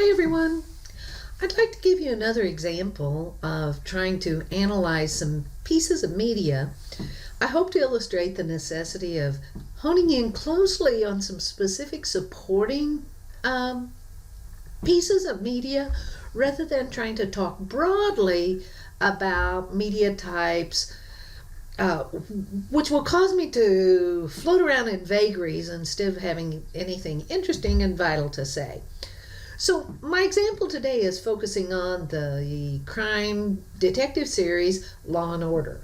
Hi everyone. I'd like to give you another example of trying to analyze some pieces of media. I hope to illustrate the necessity of honing in closely on some specific supporting pieces of media rather than trying to talk broadly about media types, which will cause me to float around in vagaries instead of having anything interesting and vital to say. So my example today is focusing on the crime detective series Law and Order.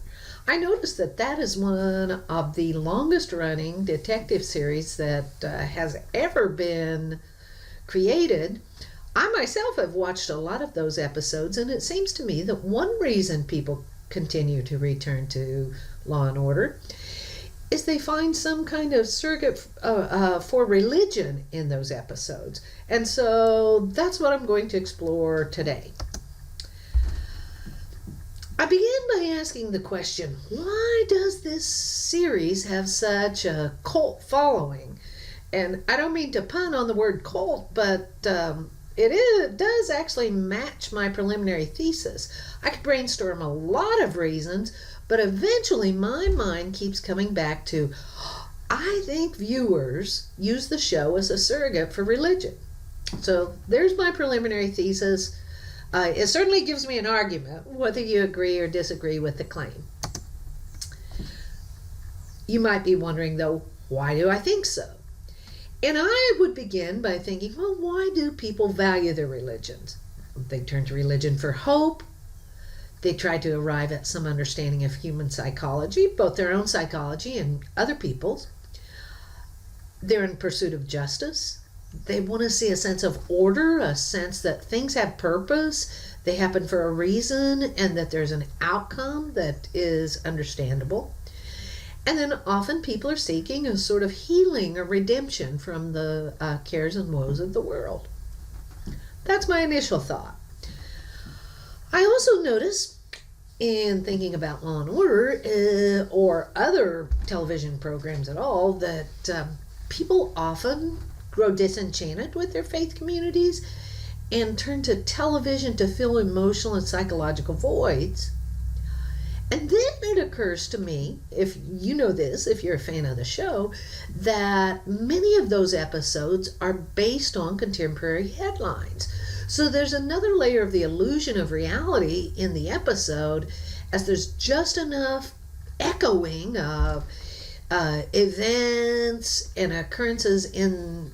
I noticed that is one of the longest running detective series that has ever been created. I myself have watched a lot of those episodes, and it seems to me that one reason people continue to return to Law and Order is they find some kind of surrogate for religion in those episodes. And so that's what I'm going to explore today. I began by asking the question, why does this series have such a cult following? And I don't mean to pun on the word cult, but it does actually match my preliminary thesis. I could brainstorm a lot of reasons, but eventually my mind keeps coming back to, I think viewers use the show as a surrogate for religion. So there's my preliminary thesis. It certainly gives me an argument, whether you agree or disagree with the claim. You might be wondering, though, why do I think so? And I would begin by thinking, well, why do people value their religions? They turn to religion for hope. They try to arrive at some understanding of human psychology, both their own psychology and other people's. They're in pursuit of justice. They want to see a sense of order, a sense that things have purpose, they happen for a reason, and that there's an outcome that is understandable. And then often people are seeking a sort of healing or redemption from the cares and woes of the world. That's my initial thought. I also notice in thinking about Law and Order or other television programs at all that people often grow disenchanted with their faith communities and turn to television to fill emotional and psychological voids. And then it occurs to me, if you know this, if you're a fan of the show, that many of those episodes are based on contemporary headlines. So there's another layer of the illusion of reality in the episode, as there's just enough echoing of events and occurrences in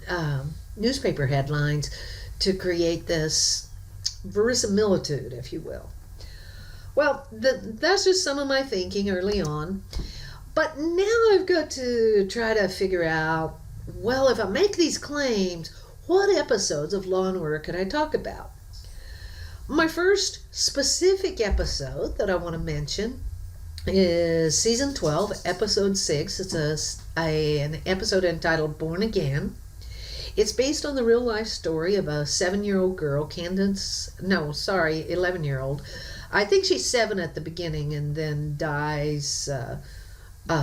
newspaper headlines to create this verisimilitude, if you will. Well, that's just some of my thinking early on. But now I've got to try to figure out, well, if I make these claims, what episodes of Law and Order could I talk about? My first specific episode that I want to mention is season 12, episode 6. It's an episode entitled Born Again. It's based on the real life story of a 7-year-old girl, 11-year-old. I think she's 7 at the beginning and then dies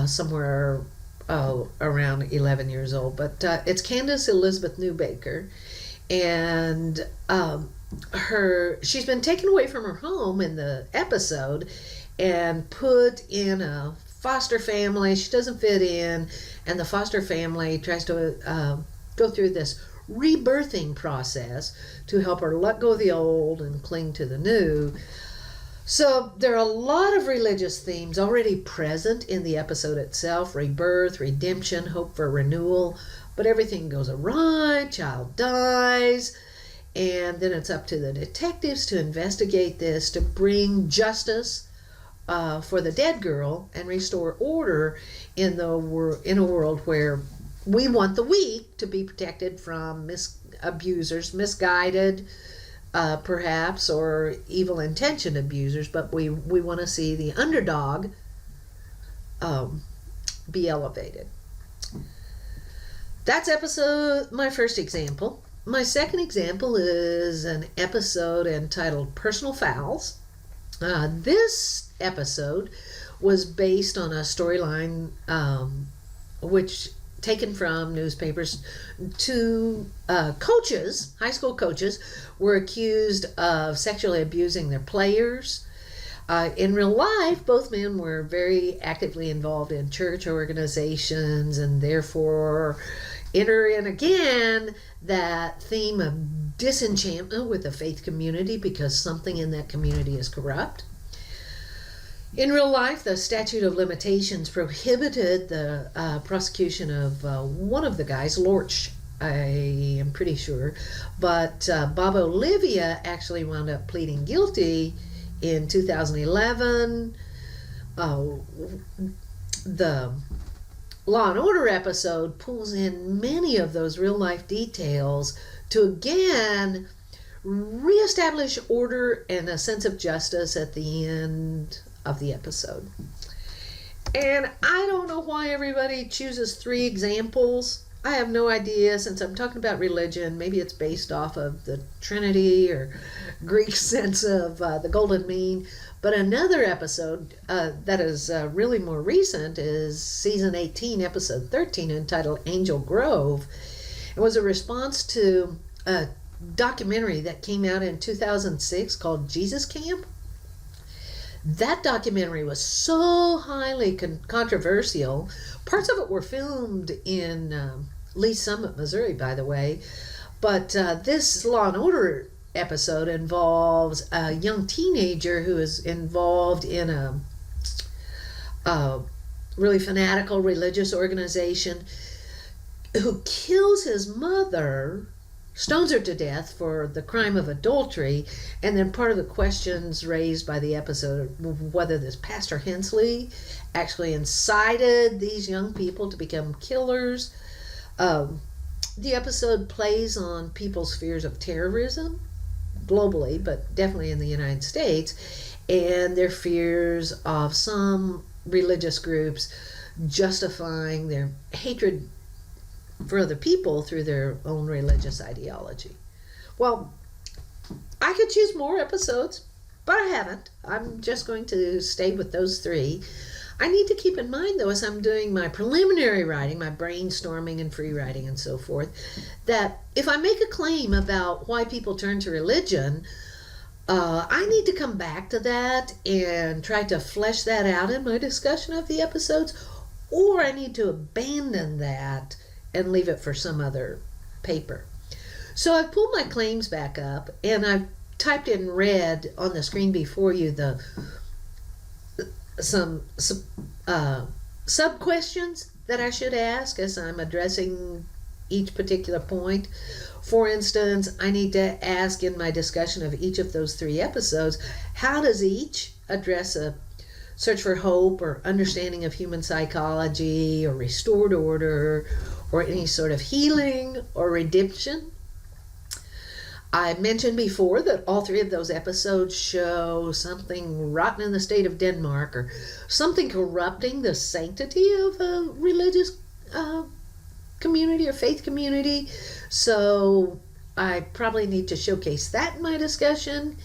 somewhere around 11 years old. But it's Candace Elizabeth Newbaker, and she's been taken away from her home in the episode and put in a foster family. She doesn't fit in, and the foster family tries to go through this rebirthing process to help her let go of the old and cling to the new. So there are a lot of religious themes already present in the episode itself: rebirth, redemption, hope for renewal. But everything goes awry, child dies, and then it's up to the detectives to investigate this, to bring justice for the dead girl and restore order in a world where we want the weak to be protected from abusers, misguided perhaps, or evil-intentioned abusers, but we want to see the underdog be elevated. That's my first example. My second example is an episode entitled Personal Fouls. This episode was based on a storyline which taken from newspapers. Two coaches, high school coaches, were accused of sexually abusing their players. In real life, both men were very actively involved in church organizations and therefore enter in again that theme of disenchantment with the faith community because something in that community is corrupt. In real life, the statute of limitations prohibited the prosecution of one of the guys, Lorch, I am pretty sure, but Bob Olivia actually wound up pleading guilty in 2011. The Law and Order episode pulls in many of those real life details to again reestablish order and a sense of justice at the end of the episode. And I don't know why everybody chooses 3 examples. I have no idea. Since I'm talking about religion, maybe it's based off of the Trinity or Greek sense of the golden mean. But another episode that is really more recent is season 18, episode 13, entitled Angel Grove. It was a response to a documentary that came out in 2006 called Jesus Camp. That documentary was so highly controversial. Parts of it were filmed in Lee Summit, Missouri, by the way. But this Law and Order episode involves a young teenager who is involved in a really fanatical religious organization who kills his mother, stones her to death for the crime of adultery. And then part of the questions raised by the episode, whether this Pastor Hensley actually incited these young people to become killers. The episode plays on people's fears of terrorism globally, but definitely in the United States, and their fears of some religious groups justifying their hatred for other people through their own religious ideology. Well, I could choose more episodes, but I haven't. I'm just going to stay with those 3. I need to keep in mind, though, as I'm doing my preliminary writing, my brainstorming and free writing and so forth, that if I make a claim about why people turn to religion, I need to come back to that and try to flesh that out in my discussion of the episodes, or I need to abandon that and leave it for some other paper. So I've pulled my claims back up, and I've typed in red on the screen before you some sub-questions that I should ask as I'm addressing each particular point. For instance, I need to ask in my discussion of each of those 3 episodes, how does each address a search for hope or understanding of human psychology or restored order or any sort of healing or redemption? I mentioned before that all 3 of those episodes show something rotten in the state of Denmark or something corrupting the sanctity of a religious community or faith community. So I probably need to showcase that in my discussion.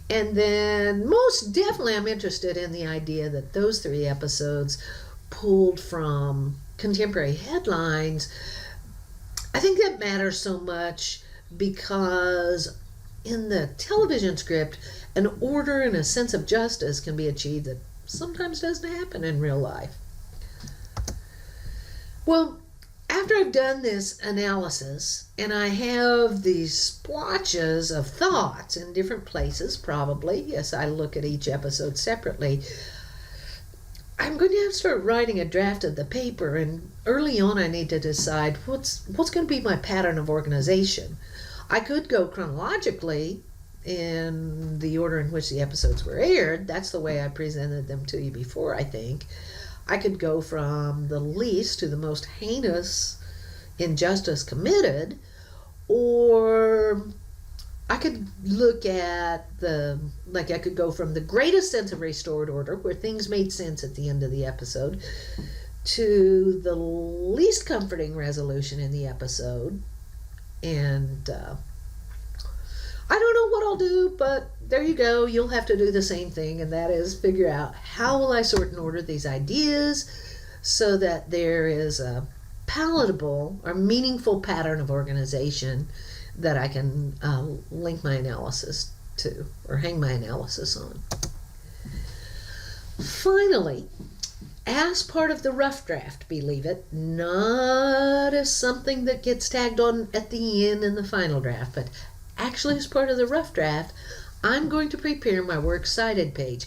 And then most definitely I'm interested in the idea that those 3 episodes pulled from contemporary headlines. I think that matters so much because in the television script, an order and a sense of justice can be achieved that sometimes doesn't happen in real life. Well, after I've done this analysis and I have these splotches of thoughts in different places, probably, as I look at each episode separately, I'm going to have to start writing a draft of the paper, and early on I need to decide what's going to be my pattern of organization. I could go chronologically in the order in which the episodes were aired. That's the way I presented them to you before, I think. I could go from the least to the most heinous injustice committed, or I could look at I could go from the greatest sense of restored order, where things made sense at the end of the episode, to the least comforting resolution in the episode. And I don't know what I'll do, but there you go. You'll have to do the same thing, and that is figure out how will I sort and order these ideas so that there is a palatable or meaningful pattern of organization that I can link my analysis to or hang my analysis on. Finally, as part of the rough draft, believe it, not as something that gets tagged on at the end in the final draft, but actually as part of the rough draft, I'm going to prepare my works cited page.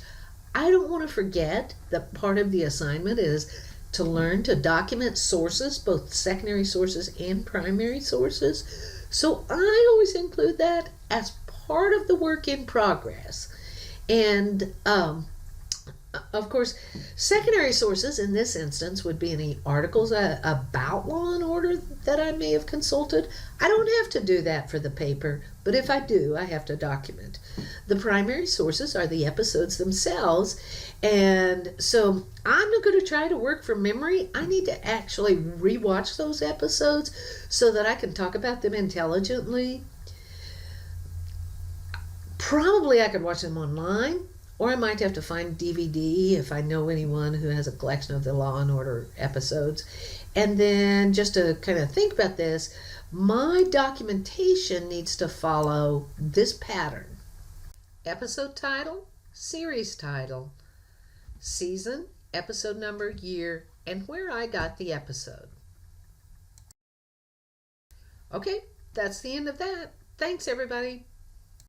I don't want to forget that part of the assignment is to learn to document sources, both secondary sources and primary sources. So I always include that as part of the work in progress. And of course, secondary sources in this instance would be any articles about Law and Order that I may have consulted. I don't have to do that for the paper, but if I do, I have to document. The primary sources are the episodes themselves, and so I'm not going to try to work from memory. I need to actually rewatch those episodes so that I can talk about them intelligently. Probably I could watch them online, or I might have to find DVD if I know anyone who has a collection of the Law and Order episodes. And then just to kind of think about this, my documentation needs to follow this pattern. Episode title, series title, season, episode number, year, and where I got the episode. Okay, that's the end of that. Thanks, everybody.